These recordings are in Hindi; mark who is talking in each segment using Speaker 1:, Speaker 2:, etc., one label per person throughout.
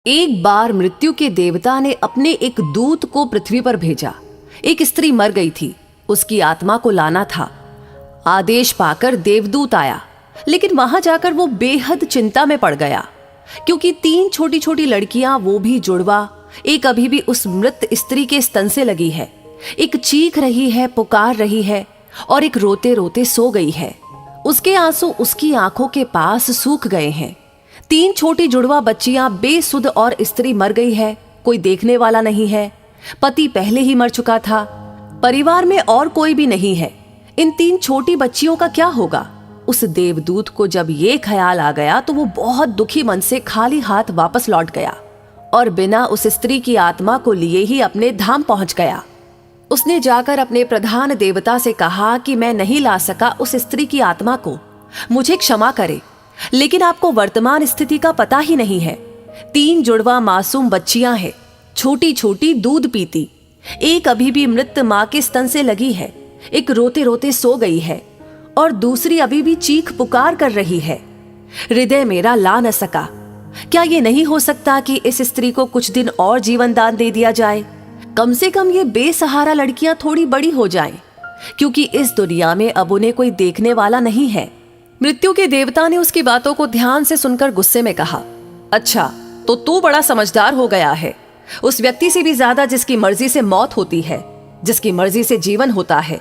Speaker 1: एक बार मृत्यु के देवता ने अपने एक दूत को पृथ्वी पर भेजा। एक स्त्री मर गई थी, उसकी आत्मा को लाना था। आदेश पाकर देवदूत आया, लेकिन वहां जाकर वो बेहद चिंता में पड़ गया, क्योंकि 3 छोटी छोटी लड़कियां, वो भी जुड़वा, एक अभी भी उस मृत स्त्री के स्तन से लगी है, एक चीख रही है, पुकार रही है, और एक रोते रोते सो गई है। उसके आंसू उसकी आंखों के पास सूख गए हैं। 3 छोटी जुड़वा बच्चियां बेसुध और स्त्री मर गई है, कोई देखने वाला नहीं है। पति पहले ही मर चुका था, परिवार में और कोई भी नहीं है। इन 3 छोटी बच्चियों का क्या होगा? उस देवदूत को जब ये ख्याल आ गया तो वो बहुत दुखी मन से खाली हाथ वापस लौट गया और बिना उस स्त्री की आत्मा को लिए ही अपने धाम पहुंच गया। उसने जाकर अपने प्रधान देवता से कहा कि मैं नहीं ला सका उस स्त्री की आत्मा को, मुझे क्षमा करे, लेकिन आपको वर्तमान स्थिति का पता ही नहीं है। 3 जुड़वा मासूम बच्चियां हैं, छोटी छोटी, दूध पीती। एक अभी भी मृत मां के स्तन से लगी है, एक रोते रोते सो गई है, और दूसरी अभी भी चीख पुकार कर रही है। हृदय मेरा ला न सका। क्या ये नहीं हो सकता कि इस स्त्री को कुछ दिन और जीवन दान दे दिया जाए? कम से कम ये बेसहारा लड़कियां थोड़ी बड़ी हो जाएं, क्योंकि इस दुनिया में अब उन्हें कोई देखने वाला नहीं है। मृत्यु के देवता ने उसकी बातों को ध्यान से सुनकर गुस्से में कहा, अच्छा, तो तू बड़ा समझदार हो गया है। उस व्यक्ति से भी ज्यादा जिसकी मर्जी से मौत होती है, जिसकी मर्जी से जीवन होता है,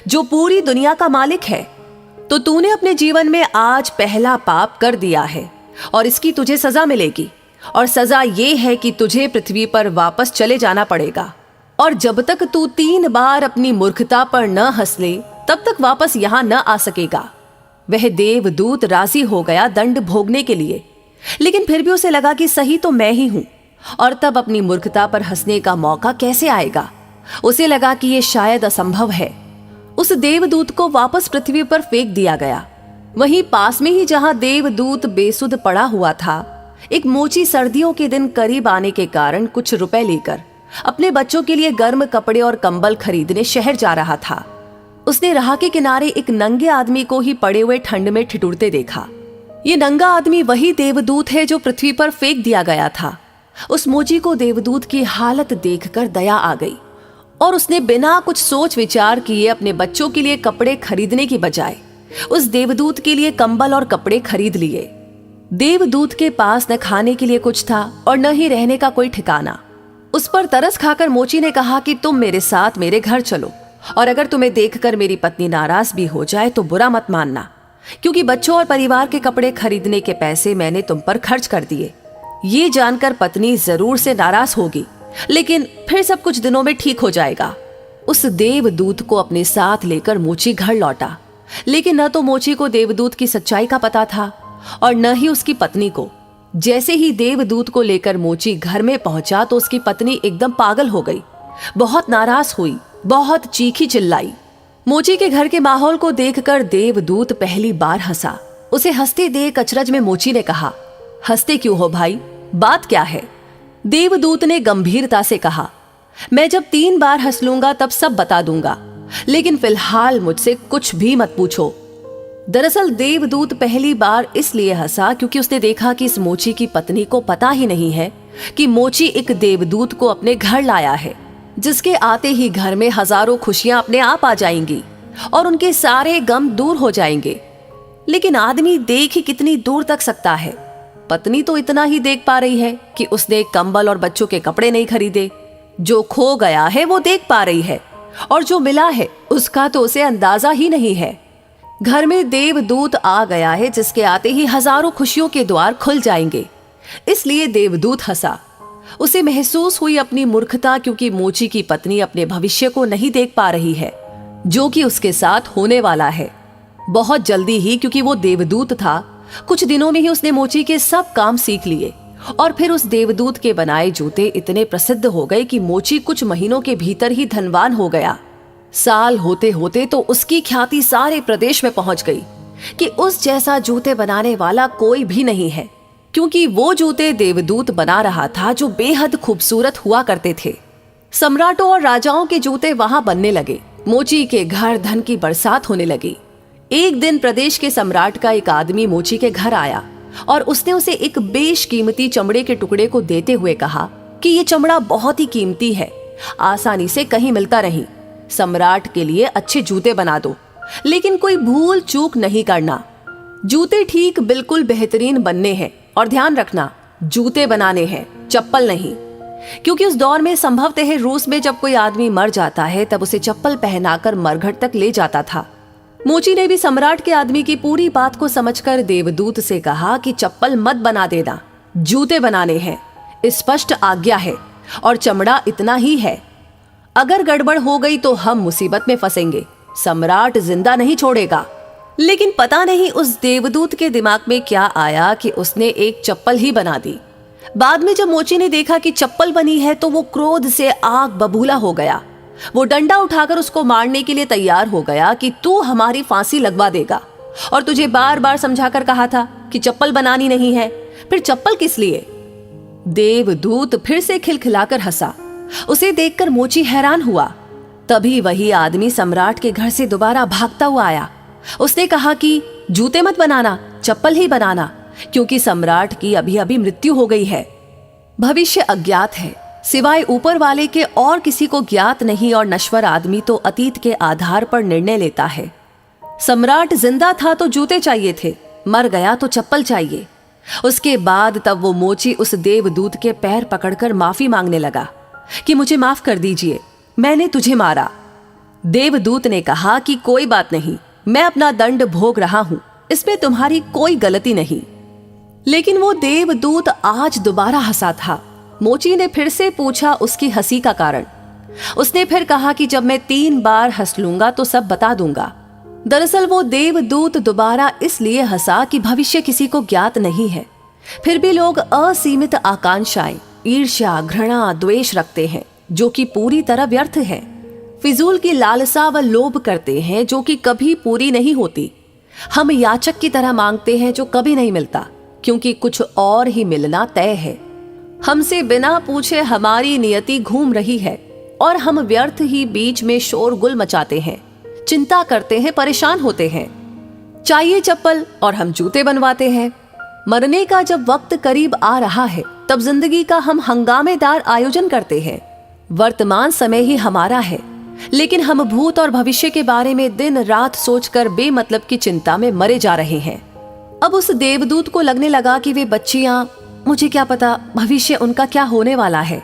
Speaker 1: जो पूरी दुनिया का मालिक है। तो तूने अपने जीवन में आज पहला पाप कर दिया है और इसकी तुझे सजा मिलेगी। और सजा ये है कि तुझे पृथ्वी पर वापस चले जाना पड़ेगा, और जब तक तू 3 बार अपनी मूर्खता पर न हंस ले तब तक वापस यहां न आ सकेगा। वह देवदूत राजी हो गया दंड भोगने के लिए, लेकिन फिर भी उसे लगा कि सही तो मैं ही हूं, और तब अपनी मूर्खता पर हंसने का मौका कैसे आएगा? उसे लगा कि यह शायद असंभव है। उस देवदूत को वापस पृथ्वी पर फेंक दिया गया। वहीं पास में ही जहां देवदूत बेसुध पड़ा हुआ था, एक मोची सर्दियों के दिन करीब आने के कारण कुछ रुपए लेकर अपने बच्चों के लिए गर्म कपड़े और कंबल खरीदने शहर जा रहा था। उसने राह के किनारे एक नंगे आदमी को ही पड़े हुए ठंड में ठिठुरते देखा। ये नंगा आदमी वही देवदूत है जो पृथ्वी पर फेंक दिया गया था। उस मोची को देवदूत की हालत देखकर दया आ गई, और उसने बिना कुछ सोच विचार किए अपने बच्चों के लिए कपड़े खरीदने की बजाय उस देवदूत के लिए कंबल और कपड़े खरीद लिए। देवदूत के पास न खाने के लिए कुछ था और न ही रहने का कोई ठिकाना। उस पर तरस खाकर मोची ने कहा कि तुम मेरे साथ मेरे घर चलो, और अगर तुम्हें देखकर मेरी पत्नी नाराज भी हो जाए तो बुरा मत मानना, क्योंकि बच्चों और परिवार के कपड़े खरीदने के पैसे मैंने तुम पर खर्च कर दिए। ये जानकर पत्नी जरूर से नाराज होगी, लेकिन फिर सब कुछ दिनों में ठीक हो जाएगा। उस देवदूत को अपने साथ लेकर मोची घर लौटा, लेकिन न तो मोची को देवदूत की सच्चाई का पता था और न ही उसकी पत्नी को। जैसे ही देवदूत को लेकर मोची घर में पहुंचा तो उसकी पत्नी एकदम पागल हो गई, बहुत नाराज हुई, बहुत चीखी चिल्लाई। मोची के घर के माहौल को देखकर देवदूत पहली बार हंसा। उसे हंसते देख अचरज में मोची ने कहा, हंसते क्यों हो भाई, बात क्या है? देवदूत ने गंभीरता से कहा, मैं जब 3 बार हंस लूंगा तब सब बता दूंगा, लेकिन फिलहाल मुझसे कुछ भी मत पूछो। दरअसल देवदूत पहली बार इसलिए हंसा क्योंकि उसने देखा कि इस मोची की पत्नी को पता ही नहीं है कि मोची एक देवदूत को अपने घर लाया है, जिसके आते ही घर में हजारों खुशियां अपने आप आ जाएंगी और उनके सारे गम दूर हो जाएंगे। लेकिन आदमी देख ही कितनी दूर तक सकता है? पत्नी तो इतना ही देख पा रही है कि उसने कंबल और बच्चों के कपड़े नहीं खरीदे। जो खो गया है वो देख पा रही है, और जो मिला है उसका तो उसे अंदाजा ही नहीं है। घर में देवदूत आ गया है, जिसके आते ही हजारों खुशियों के द्वार खुल जाएंगे। इसलिए देवदूत हंसा। उसे महसूस हुई अपनी मूर्खता, क्योंकि मोची की पत्नी अपने भविष्य को नहीं देख पा रही है, जो कि उसके साथ होने वाला है। बहुत जल्दी ही, क्योंकि वो देवदूत था, कुछ दिनों में ही उसने मोची के सब काम सीख लिए, और फिर उस देवदूत के बनाए जूते इतने प्रसिद्ध हो गए कि मोची कुछ महीनों के भीतर ही धनवान हो गया। साल होते होते तो उसकी ख्याति सारे प्रदेश में पहुंच गई कि उस जैसा जूते बनाने वाला कोई भी नहीं है, क्योंकि वो जूते देवदूत बना रहा था जो बेहद खूबसूरत हुआ करते थे। सम्राटों और राजाओं के जूते वहां बनने लगे। मोची के घर धन की बरसात होने लगी। एक दिन प्रदेश के सम्राट का एक आदमी मोची के घर आया और उसने उसे एक बेशकीमती चमड़े के टुकड़े को देते हुए कहा कि ये चमड़ा बहुत ही कीमती है, आसानी से कहीं मिलता नहीं। सम्राट के लिए अच्छे जूते बना दो, लेकिन कोई भूल चूक नहीं करना। जूते ठीक बिल्कुल बेहतरीन बनने हैं, और ध्यान रखना जूते बनाने हैं, चप्पल नहीं। क्योंकि उस दौर में संभवतः रूस में जब कोई आदमी मर जाता है तब उसे चप्पल पहनाकर मरघट तक ले जाता था। मोची ने भी सम्राट के आदमी की पूरी बात को समझकर देवदूत से कहा कि चप्पल मत बना देना, जूते बनाने हैं, स्पष्ट आज्ञा है, और चमड़ा इतना ही है। अगर गड़बड़ हो गई तो हम मुसीबत में फंसेंगे, सम्राट जिंदा नहीं छोड़ेगा। लेकिन पता नहीं उस देवदूत के दिमाग में क्या आया कि उसने एक चप्पल ही बना दी। बाद में जब मोची ने देखा कि चप्पल बनी है तो वो क्रोध से आग बबूला हो गया। वो डंडा उठाकर उसको मारने के लिए तैयार हो गया कि तू हमारी फांसी लगवा देगा, और तुझे बार बार समझाकर कहा था कि चप्पल बनानी नहीं है, फिर चप्पल किस लिए। देवदूत फिर से खिलखिलाकर हंसा। उसे देखकर मोची हैरान हुआ। तभी वही आदमी सम्राट के घर से दोबारा भागता हुआ आया। उसने कहा कि जूते मत बनाना, चप्पल ही बनाना, क्योंकि सम्राट की अभी अभी मृत्यु हो गई है। भविष्य अज्ञात है, सिवाय ऊपर वाले के और किसी को ज्ञात नहीं, और नश्वर आदमी तो अतीत के आधार पर निर्णय लेता है। सम्राट जिंदा था तो जूते चाहिए थे, मर गया तो चप्पल चाहिए। उसके बाद तब वो मोची उस देवदूत के पैर पकड़कर माफी मांगने लगा कि मुझे माफ कर दीजिए, मैंने तुझे मारा। देवदूत ने कहा कि कोई बात नहीं, मैं अपना दंड भोग रहा हूं, इसमें तुम्हारी कोई गलती नहीं। लेकिन वो देवदूत आज दोबारा हंसा था। मोची ने फिर से पूछा उसकी हंसी का कारण। उसने फिर कहा कि जब मैं 3 बार हंस लूंगा तो सब बता दूंगा। दरअसल वो देवदूत दोबारा इसलिए हंसा कि भविष्य किसी को ज्ञात नहीं है, फिर भी लोग असीमित आकांक्षाएं, ईर्ष्या, घृणा, द्वेष रखते हैं जो कि पूरी तरह व्यर्थ है। फिजूल की लालसा व लोभ करते हैं जो कि कभी पूरी नहीं होती। हम याचक की तरह मांगते हैं जो कभी नहीं मिलता, क्योंकि कुछ और ही मिलना तय है। हमसे बिना पूछे हमारी नियति घूम रही है, और हम व्यर्थ ही बीच में शोरगुल मचाते हैं, चिंता करते हैं, परेशान होते हैं। चाहिए चप्पल और हम जूते बनवाते हैं। मरने का जब वक्त करीब आ रहा है तब जिंदगी का हम हंगामेदार आयोजन करते हैं। वर्तमान समय ही हमारा है, लेकिन हम भूत और भविष्य के बारे में दिन रात सोचकर बेमतलब की चिंता में मरे जा रहे हैं। अब उस देवदूत को लगने लगा कि वे बच्चियां, मुझे क्या पता भविष्य उनका क्या होने वाला है।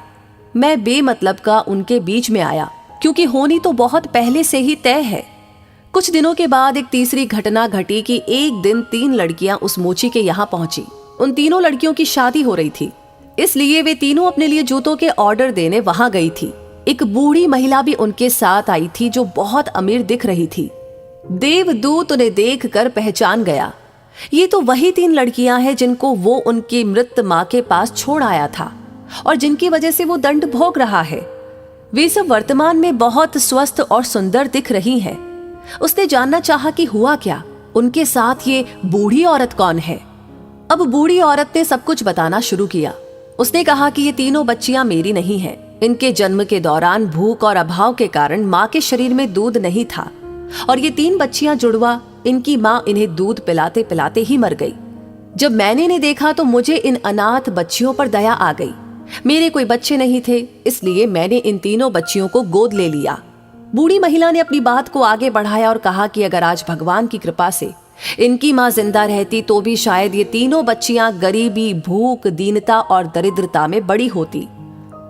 Speaker 1: मैं बेमतलब का उनके बीच में आया, क्योंकि होनी तो बहुत पहले से ही तय है। कुछ दिनों के बाद एक तीसरी घटना घटी कि एक दिन 3 लड़कियां उस मोची के यहाँ पहुंची। उन तीनों लड़कियों की शादी हो रही थी, इसलिए वे तीनों अपने लिए जूतों के ऑर्डर देने वहां गई थी। एक बूढ़ी महिला भी उनके साथ आई थी जो बहुत अमीर दिख रही थी। देवदूत उन्हें देखकर पहचान गया। ये तो वही 3 लड़कियां हैं जिनको वो उनकी मृत मां के पास छोड़ आया था, और जिनकी वजह से वो दंड भोग रहा है। वे सब वर्तमान में बहुत स्वस्थ और सुंदर दिख रही हैं। उसने जानना चाहा कि हुआ क्या, उनके साथ ये बूढ़ी औरत कौन है। अब बूढ़ी औरत ने सब कुछ बताना शुरू किया। उसने कहा कि ये तीनों बच्चियां मेरी नहीं हैं। इनके जन्म के दौरान भूख और अभाव के कारण माँ के शरीर में दूध नहीं था, और ये 3 बच्चियां जुड़वा, इनकी माँ इन्हें दूध पिलाते पिलाते ही मर गई। जब मैंने इन्हें देखा तो मुझे इन अनाथ बच्चियों पर दया आ गई। मेरे कोई बच्चे नहीं थे, इसलिए मैंने इन तीनों बच्चियों को गोद ले लिया। बूढ़ी महिला ने अपनी बात को आगे बढ़ाया और कहा कि अगर आज भगवान की कृपा से इनकी माँ जिंदा रहती तो भी शायद ये तीनों बच्चियां गरीबी, भूख, दीनता और दरिद्रता में बड़ी होती।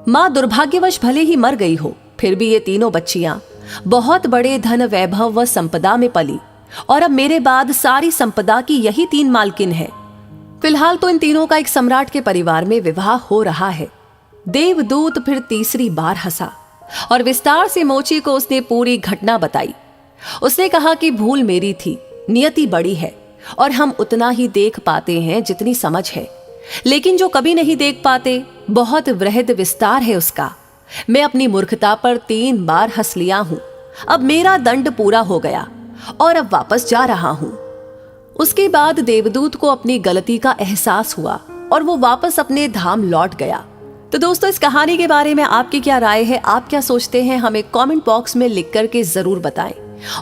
Speaker 1: माँ दुर्भाग्यवश भले ही मर गई हो, फिर भी ये तीनों बच्चियां बहुत बड़े धन, वैभव व संपदा में पली, और अब मेरे बाद सारी संपदा की यही 3 मालकिन है। फिलहाल तो इन तीनों का एक सम्राट के परिवार में विवाह हो रहा है। देवदूत फिर तीसरी बार हंसा और विस्तार से मोची को उसने पूरी घटना बताई। उसने कहा कि भूल मेरी थी, नियति बड़ी है और हम उतना ही देख पाते हैं जितनी समझ है, लेकिन जो कभी नहीं देख पाते बहुत वृहद विस्तार है उसका। मैं अपनी मूर्खता पर 3 बार हंस लिया हूं। अब मेरा दंड पूरा हो गया और अब वापस जा रहा हूं। उसके बाद देवदूत को अपनी गलती का एहसास हुआ और वो वापस अपने धाम लौट गया। तो दोस्तों, इस कहानी के बारे में आपकी क्या राय है, आप क्या सोचते हैं, हमें कमेंट बॉक्स में लिख करके जरूर बताएं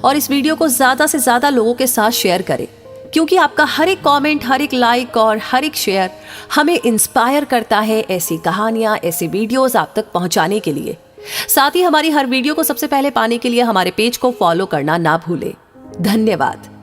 Speaker 1: और इस वीडियो को ज्यादा से ज्यादा लोगों के साथ शेयर करें। क्योंकि आपका हर एक कमेंट, हर एक लाइक और हर एक शेयर हमें इंस्पायर करता है ऐसी कहानियां, ऐसे वीडियोस आप तक पहुंचाने के लिए। साथ ही हमारी हर वीडियो को सबसे पहले पाने के लिए हमारे पेज को फॉलो करना ना भूलें। धन्यवाद।